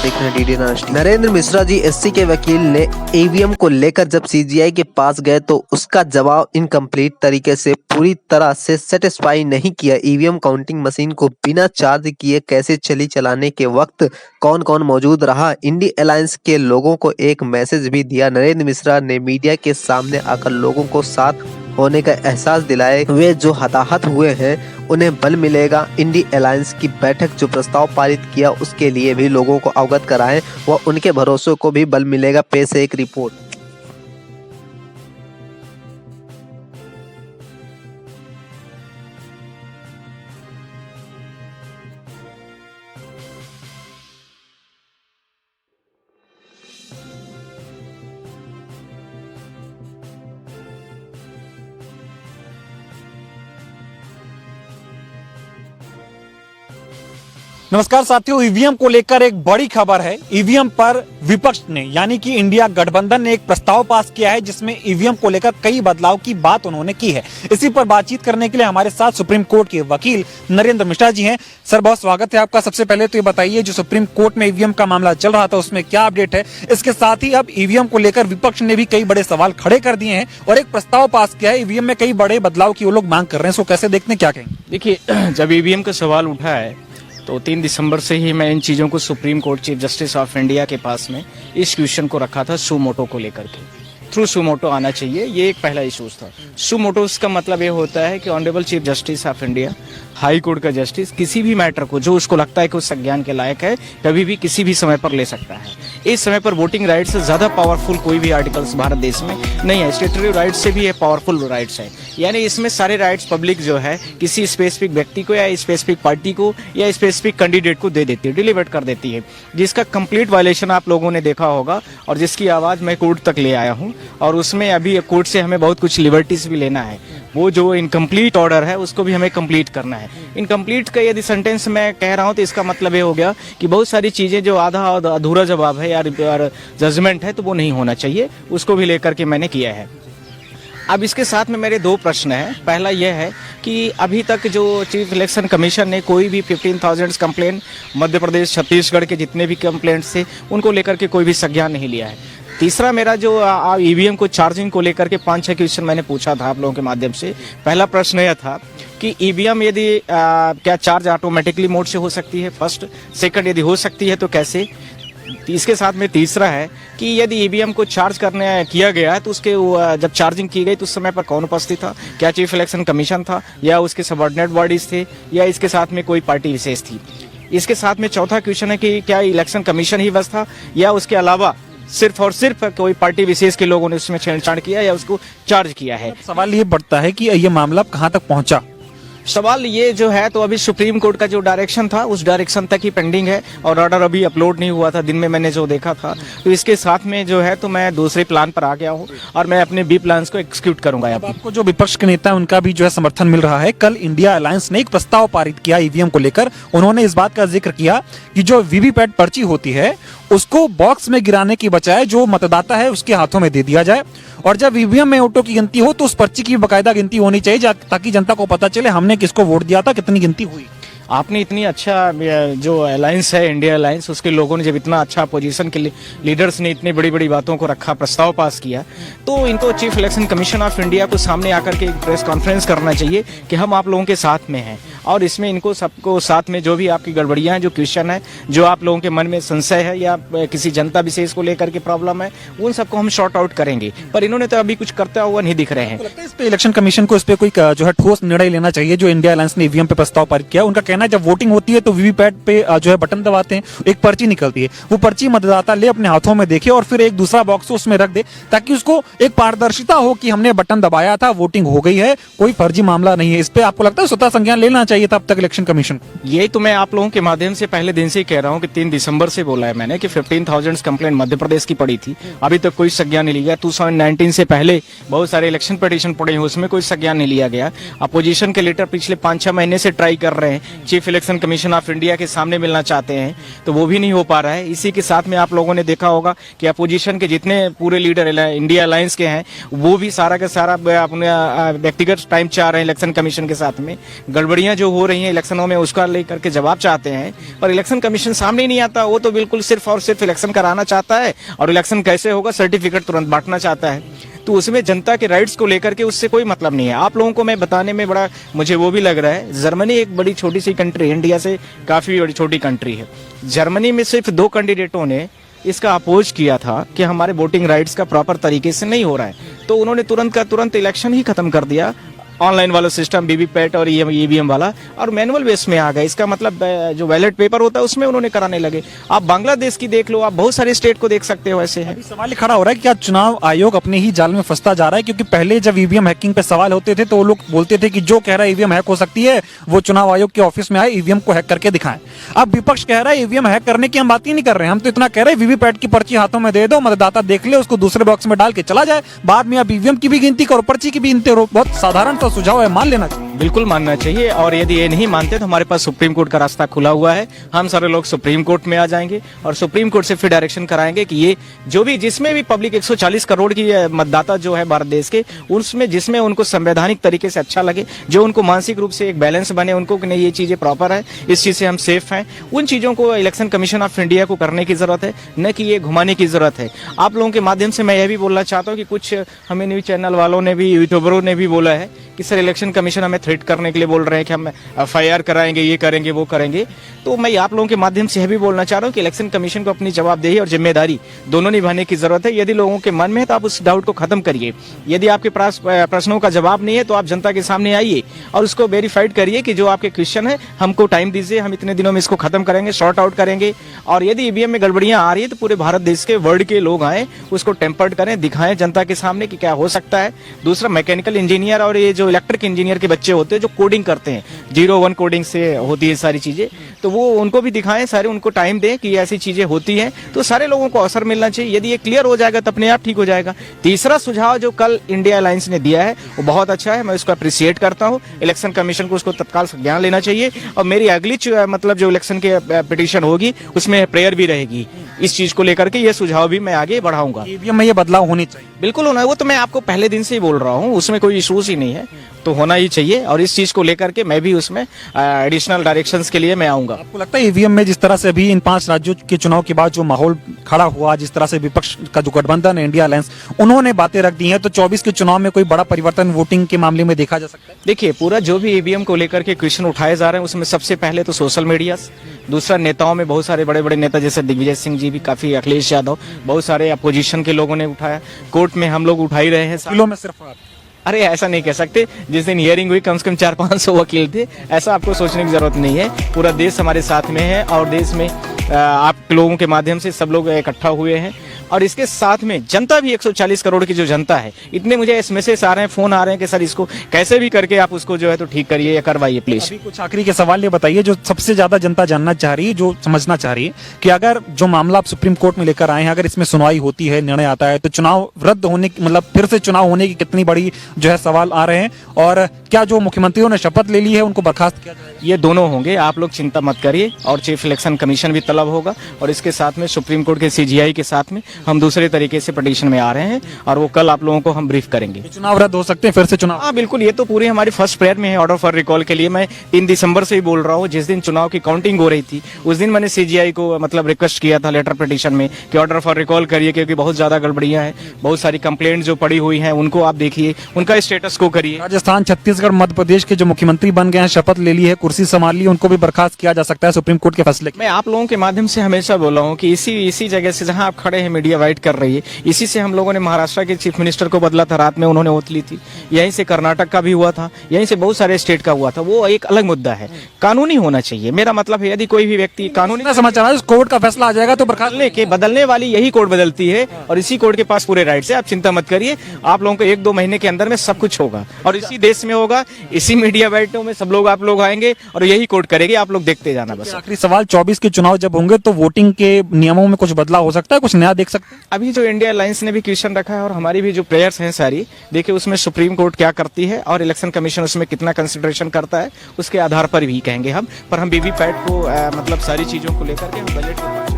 देख रहे हैं DD national. Narendra Mishra ji SC के वकील ने ईवीएम को लेकर जब सीजीआई के पास गए तो उसका जवाब इनकम्प्लीट तरीके से पूरी तरह से सेटिस्फाई नहीं किया। ईवीएम काउंटिंग मशीन को बिना चार्ज किए कैसे चली, चलाने के वक्त कौन कौन मौजूद रहा, इंडी अलायंस के लोगों को एक मैसेज भी दिया। नरेंद्र मिश्रा ने मीडिया के सामने आकर लोगों को साथ होने का एहसास दिलाए। वे जो हताहत हुए हैं उन्हें बल मिलेगा। इंडी अलायंस की बैठक जो प्रस्ताव पारित किया उसके लिए भी लोगों को अवगत कराएं व उनके भरोसे को भी बल मिलेगा। पेश है एक रिपोर्ट। नमस्कार साथियों, ईवीएम को लेकर एक बड़ी खबर है। ईवीएम पर विपक्ष ने यानी कि इंडिया गठबंधन ने एक प्रस्ताव पास किया है जिसमें ईवीएम को लेकर कई बदलाव की बात उन्होंने की है। इसी पर बातचीत करने के लिए हमारे साथ सुप्रीम कोर्ट के वकील नरेंद्र मिश्रा जी हैं। सर, बहुत स्वागत है आपका। सबसे पहले तो ये बताइए, जो सुप्रीम कोर्ट में ईवीएम का मामला चल रहा था उसमें क्या अपडेट है? इसके साथ ही अब ईवीएम को लेकर विपक्ष ने भी कई बड़े सवाल खड़े कर दिए हैं और एक प्रस्ताव पास किया है। ईवीएम में कई बड़े बदलाव की वो लोग मांग कर रहे हैं, इसको कैसे देखते हैं, क्या कहेंगे? देखिए, जब ईवीएम का सवाल उठा है तो 3 दिसंबर से ही मैं इन चीज़ों को supreme court chief justice of India के पास में इस क्वेश्चन को रखा था। सुमोटो को लेकर के थ्रू सुमोटो आना चाहिए, ये एक पहला इशूज था। सुमोटोस का मतलब ये होता है कि honourable chief justice of India, high court का जस्टिस, किसी भी मैटर को जो उसको लगता है कि उस संज्ञान के लायक है कभी भी किसी भी समय पर ले सकता है। इस समय पर वोटिंग राइट से ज्यादा पावरफुल कोई भी आर्टिकल्स भारत देश में नहीं है। स्टेटरी राइट्स से भी ये पावरफुल राइट्स है, यानी इसमें सारे राइट्स पब्लिक जो है किसी स्पेसिफिक व्यक्ति को या स्पेसिफिक पार्टी को या स्पेसिफिक कैंडिडेट को दे देती है, डिलीवर कर देती है, जिसका कंप्लीट वायलेशन आप लोगों ने देखा होगा और जिसकी आवाज मैं कोर्ट तक ले आया हूँ। और उसमें अभी कोर्ट से हमें बहुत कुछ लिबर्टीज भी लेना है। वो जो इनकम्प्लीट ऑर्डर है उसको भी हमें कंप्लीट करना है। इनकम्प्लीट का यदि सेंटेंस मैं कह रहा हूँ तो इसका मतलब ये हो गया कि बहुत सारी चीजें जो आधा और अधूरा जवाब है या जजमेंट है तो वो नहीं होना चाहिए, उसको भी लेकर के मैंने किया है। अब इसके साथ में मेरे 2 प्रश्न हैं। पहला यह है कि अभी तक जो चीफ इलेक्शन कमीशन ने कोई भी 15,000 कंप्लेंट मध्य प्रदेश छत्तीसगढ़ के जितने भी कंप्लेंट्स थे उनको लेकर के कोई भी संज्ञान नहीं लिया है। तीसरा, मेरा जो ईवीएम को चार्जिंग को लेकर के 5-6 क्वेश्चन मैंने पूछा था आप लोगों के माध्यम से। पहला प्रश्न यह था कि ईवीएम यदि क्या चार्ज ऑटोमेटिकली मोड से हो सकती है, फर्स्ट। सेकंड, यदि हो सकती है तो कैसे। इसके साथ में तीसरा है कि यदि ईवीएम को चार्ज किया गया है तो उसके जब चार्जिंग की गई तो उस समय पर कौन उपस्थित था? क्या चीफ इलेक्शन कमीशन था या उसके सबऑर्डिनेट बॉडीज थे या इसके साथ में कोई पार्टी विशेष थी? इसके साथ में चौथा क्वेश्चन है कि क्या इलेक्शन कमीशन ही बस था या उसके अलावा सिर्फ और सिर्फ कोई पार्टी विशेष के लोगों ने उसमें छेड़छाड़ किया या उसको चार्ज किया है? सवाल ये बढ़ता है कि ये मामला कहाँ तक पहुंचा। सवाल ये जो है तो अभी सुप्रीम कोर्ट का जो डायरेक्शन था उस डायरेक्शन तक ही पेंडिंग है और ऑर्डर अभी अपलोड नहीं हुआ था। दिन में मैंने जो देखा था तो इसके साथ में जो है तो मैं दूसरे प्लान पर आ गया हूँ और मैं अपने बी प्लान्स को एग्जीक्यूट करूंगा। आपको जो विपक्ष के नेता है उनका भी जो है समर्थन मिल रहा है। कल इंडिया अलायंस ने एक प्रस्ताव पारित किया ईवीएम को लेकर। उन्होंने इस बात का जिक्र किया कि जो वीवीपैट पर्ची होती है उसको बॉक्स में गिराने की बजाय जो मतदाता है उसके हाथों में दे दिया जाए और जब ईवीएम में वोटों की गिनती हो तो उस पर्ची की बकायदा गिनती होनी चाहिए ताकि जनता को पता चले हमने किसको वोट दिया था, कितनी गिनती हुई। आपने इतनी अच्छा जो अलायंस है इंडिया अलायंस, उसके लोगों ने जब इतना अच्छा अपोजिशन के लीडर्स ने इतनी बड़ी बड़ी बातों को रखा, प्रस्ताव पास किया, तो इनको chief election commission of India को सामने आकर के एक प्रेस कॉन्फ्रेंस करना चाहिए कि हम आप लोगों के साथ में हैं और इसमें इनको सबको साथ में जो भी आपकी गड़बड़ियां हैं, जो क्वेश्चन है, जो आप लोगों के मन में संशय है या किसी जनता विशेष को लेकर के प्रॉब्लम है, उन सबको हम शॉर्ट आउट करेंगे। पर इन्होंने तो अभी कुछ करता हुआ नहीं दिख रहे हैं। इस पे इलेक्शन कमीशन को इस पे कोई जो है ठोस निर्णय लेना चाहिए। जो इंडिया अलायंस ने ईवीएम पे प्रस्ताव पारित किया, उनका कहना है जब वोटिंग होती है तो वीवीपैट पे जो है बटन दबाते हैं, एक पर्ची निकलती है, वो पर्ची मतदाता ले अपने हाथों में देखे और फिर एक दूसरा बॉक्स उसमें रख दे ताकि उसको एक पारदर्शिता हो कि हमने बटन दबाया था, वोटिंग हो गई है, कोई फर्जी मामला नहीं है। इस पे आपको लगता है स्वतः संज्ञान लेना चाहिए था अब तक इलेक्शन कमीशन? यही तो मैं आप लोगों के माध्यम से पहले दिन से ही कह रहा हूँ कि 3 दिसंबर से बोला है मैंने कि 15,000 कंप्लेंट मध्य प्रदेश की पड़ी थी, अभी तक कोई संज्ञान नहीं लिया। 2019 से पहले बहुत सारे इलेक्शन पिटीशन पड़े हैं, उसमें कोई संज्ञान नहीं लिया गया। अपोजिशन के लीडर पिछले 5-6 महीने से ट्राई कर रहे हैं chief election commission of India के सामने मिलना चाहते हैं तो वो भी नहीं हो पा रहा है। इसी के साथ में आप लोगों ने देखा होगा कि अपोजिशन के जितने पूरे लीडर इंडिया अलायंस के हैं वो भी सारा का सारा अपने व्यक्तिगत टाइम चाह रहे हैं इलेक्शन कमीशन के साथ में। गड़बड़ियां जो हो रही हैं इलेक्शनों में उसका लेकर के जवाब चाहते हैं, पर इलेक्शन कमीशन सामने नहीं आता। वो तो बिल्कुल सिर्फ और सिर्फ इलेक्शन कराना चाहता है और इलेक्शन कैसे होगा सर्टिफिकेट तुरंत बांटना चाहता है। तो उसमें जनता के राइट्स को लेकर के उससे कोई मतलब नहीं है। आप लोगों को मैं बताने में बड़ा मुझे वो भी लग रहा है, जर्मनी एक बड़ी छोटी सी कंट्री है, इंडिया से काफी बड़ी छोटी कंट्री है। जर्मनी में सिर्फ 2 कैंडिडेटों ने इसका अपोज किया था कि हमारे वोटिंग राइट्स का प्रॉपर तरीके से नहीं हो रहा है, तो उन्होंने तुरंत का तुरंत इलेक्शन ही खत्म कर दिया। ऑनलाइन वाला सिस्टम वीवीपैट और ईवीएम वाला और मैनुअल बेस में आ गए। इसका मतलब जो बैलेट पेपर होता है उसमें उन्होंने कराने लगे। आप बांग्लादेश की देख लो, आप बहुत सारे स्टेट को देख सकते हो ऐसे है। सवाल खड़ा हो रहा है कि क्या चुनाव आयोग अपने ही जाल में फंसता जा रहा है? क्योंकि पहले जब ईवीएम हैकिंग पे सवाल होते थे तो वो लोग बोलते थे कि जो कह रहा है ईवीएम हैक हो सकती है वो चुनाव आयोग के ऑफिस में आए, ईवीएम को हैक करके दिखाएं। अब विपक्ष कह रहा है ईवीएम हैक करने की हम बात ही नहीं कर रहे हैं, हम तो इतना कह रहे हैं वीवीपैट की पर्ची हाथों में दे दो, मतदाता देख ले, उसको दूसरे बॉक्स में डाल के चला जाए, बाद में आप ईवीएम की भी गिनती करो, पर्ची की भी गिनती करो। बहुत साधारण सा सुझाव है, मान लेना चाहिए। बिल्कुल मानना चाहिए, और यदि ये नहीं मानते तो हमारे पास सुप्रीम कोर्ट का रास्ता खुला हुआ है। हम सारे लोग सुप्रीम कोर्ट में आ जाएंगे और सुप्रीम कोर्ट से फिर डायरेक्शन कराएंगे कि ये जो भी जिसमें भी पब्लिक 140 करोड़ की मतदाता जो है भारत देश के, उसमें जिसमें उनको संवैधानिक तरीके से अच्छा लगे, जो उनको मानसिक रूप से एक बैलेंस बने, उनको कि नहीं ये चीजें प्रॉपर है, इस चीज से हम सेफ हैं, उन चीजों को इलेक्शन कमीशन ऑफ इंडिया को करने की जरूरत है, न कि ये घुमाने की जरूरत है। आप लोगों के माध्यम से मैं यह भी बोलना चाहता हूँ कि कुछ हमें न्यूज चैनल वालों ने भी, यूट्यूबरों ने भी बोला है कि सर इलेक्शन कमीशन हमें थ्रेट करने के लिए बोल रहे हैं कि हम एफआईआर कराएंगे, ये करेंगे, वो करेंगे। तो मैं आप लोगों के माध्यम से यह भी बोलना चाह रहा हूँ कि इलेक्शन कमीशन को अपनी जवाबदेही और जिम्मेदारी दोनों निभाने की जरूरत है। यदि लोगों के मन में है तो आप उस डाउट को खत्म करिए। यदि आपके पास प्रश्नों का जवाब नहीं है तो आप जनता के सामने आइए और उसको वेरीफाइड करिए कि जो आपके क्वेश्चन है हमको टाइम दीजिए, हम इतने दिनों में इसको खत्म करेंगे, सॉर्ट आउट करेंगे। और यदि ईवीएम में गड़बड़ियां आ रही है तो पूरे भारत देश के वर्ल्ड के लोग आए, उसको टेम्पर्ड करें, दिखाएं जनता के सामने कि क्या हो सकता है। दूसरा, मैकेनिकल इंजीनियर और ये जो इलेक्ट्रिक इंजीनियर के बच्चे होते हैं जो कोडिंग करते हैं, 0-1 कोडिंग से होती है सारी चीजें, तो वो उनको भी दिखाएं, सारे उनको टाइम दें कि ऐसी चीजें होती हैं, तो सारे लोगों को अवसर मिलना चाहिए। यदि ये क्लियर हो जाएगा तो अपने आप ठीक हो जाएगा। तीसरा सुझाव जो कल इंडिया अलायंस ने दिया है वो बहुत अच्छा है, मैं उसको अप्रिशिएट करता हूँ। इलेक्शन कमीशन को उसको तत्काल संज्ञान लेना चाहिए और मेरी अगली मतलब जो इलेक्शन की पिटीशन होगी उसमें प्रेयर भी रहेगी। इस चीज को लेकर के ये सुझाव भी मैं आगे बढ़ाऊंगा। ईवीएम में ये बदलाव होने चाहिए, बिल्कुल होना है, वो तो मैं आपको पहले दिन से ही बोल रहा हूँ, उसमें कोई इशूज ही नहीं है, तो होना ही चाहिए। और इस चीज को लेकर के मैं भी उसमें एडिशनल डायरेक्शंस के लिए मैं आऊंगा। आपको लगता है ईवीएम में जिस तरह से अभी इन 5 राज्यों के चुनाव के बाद जो माहौल खड़ा हुआ, जिस तरह से विपक्ष का जो गठबंधन है इंडिया अलायंस, उन्होंने बातें रख दी हैं, तो 24 के चुनाव में कोई बड़ा परिवर्तन वोटिंग के मामले में देखा जा सकता है? देखिए, पूरा जो भी ईवीएम को लेकर के क्वेश्चन उठाए जा रहे हैं उसमें सबसे पहले तो सोशल मीडिया, दूसरा नेताओं में बहुत सारे बड़े बड़े नेता जैसे दिग्विजय सिंह जी भी, काफी अखिलेश यादव, बहुत सारे अपोजिशन के लोगों ने उठाया, कोर्ट में हम लोग उठा ही रहे हैं। किलो में सिर्फ आप? अरे ऐसा नहीं कह सकते, जिस दिन हियरिंग हुई कम से कम 400-500 वकील थे, ऐसा आपको सोचने की जरूरत नहीं है। पूरा देश हमारे साथ में है और देश में आप लोगों के माध्यम से सब लोग इकट्ठा हुए हैं और इसके साथ में जनता भी 140 करोड़ की जो जनता है, इतने मुझे एसएमएस आ रहे हैं, फोन आ रहे हैं कि सर इसको कैसे भी करके आप उसको जो है तो ठीक करिए या करवाइए प्लीज। अभी कुछ आखिरी के सवाल ये बताइए जो सबसे ज्यादा जनता जानना चाह रही है, जो समझना चाह रही है कि अगर जो मामला आप सुप्रीम कोर्ट में लेकर आए हैं, अगर इसमें सुनवाई होती है, निर्णय आता है, तो चुनाव रद्द होने की, मतलब फिर से चुनाव होने की कितनी बड़ी जो है सवाल आ रहे हैं, और क्या जो मुख्यमंत्रियों ने शपथ ले ली है उनको बर्खास्त किया जाएगा? ये दोनों होंगे, आप लोग चिंता मत करिए, और चीफ इलेक्शन कमीशन भी तलब होगा और इसके साथ में सुप्रीम कोर्ट के सीजीआई के साथ में हम दूसरे तरीके से पिटीशन में आ रहे हैं और वो कल आप लोगों को हम ब्रीफ करेंगे। चुनाव रद्द हो सकते हैं फिर से चुनाव? हाँ बिल्कुल, ये तो पूरी हमारी फर्स्ट प्रेयर में है। ऑर्डर फॉर रिकॉल के लिए मैं 3 दिसंबर से ही बोल रहा हूँ। जिस दिन चुनाव की काउंटिंग हो रही थी उस दिन मैंने सीजीआई को मतलब रिक्वेस्ट किया था लेटर पिटीशन में कि ऑर्डर फॉर रिकॉल करिए, क्योंकि बहुत ज्यादा गड़बड़ियां हैं, बहुत सारी कंप्लेंट जो पड़ी हुई है उनको आप देखिए, उनका स्टेटस को करिए। राजस्थान, छत्तीसगढ़, मध्य प्रदेश के जो मुख्यमंत्री बन गए हैं, शपथ ले ली है, कुर्सी संभाल ली, उनको भी बर्खास्त किया जा सकता है सुप्रीम कोर्ट के फैसले? मैं आप लोगों के माध्यम से हमेशा बोला हूँ कि इसी जगह से जहाँ आप खड़े हैं, मीडिया वाइट कर रही है, इसी से हम लोगों ने महाराष्ट्र के चीफ मिनिस्टर को बदला था, रात में उन्होंने ओथ ली थी, यहीं से कर्नाटक का भी हुआ था, यहीं से बहुत सारे स्टेट का हुआ था। वो एक अलग मुद्दा है, कानूनी होना चाहिए। मेरा मतलब है यदि कोई भी व्यक्ति कानूनी समाचार है कोर्ट का फैसला आ जाएगा तो बर्खास्त बदलने वाली यही कोर्ट बदलती है और इसी कोर्ट के पास पूरे राइट्स है। आप चिंता मत करिए, आप लोगों को 1-2 महीने के अंदर अंदर में सब कुछ होगा और इसी देश में होगा, इसी मीडिया बैठकों में सब लोग आप लोग आएंगे और यही कोर्ट करेंगे, आप लोग देखते जाना बस। आखिरी सवाल, 24 के चुनाव जब होंगे तो वोटिंग के नियमों में कुछ बदलाव हो सकता है, कुछ नया देख सकते हैं? अभी जो इंडिया अलायंस ने भी क्वेश्चन रखा है और हमारी भी जो प्लेयर्स हैं सारी, देखिए उसमें सुप्रीम कोर्ट क्या करती है और इलेक्शन कमीशन उसमें कितना कंसिडरेशन करता है, उसके आधार पर भी कहेंगे हम। पर हम वीवीपैट को मतलब सारी चीजों को लेकर के हम बैलेट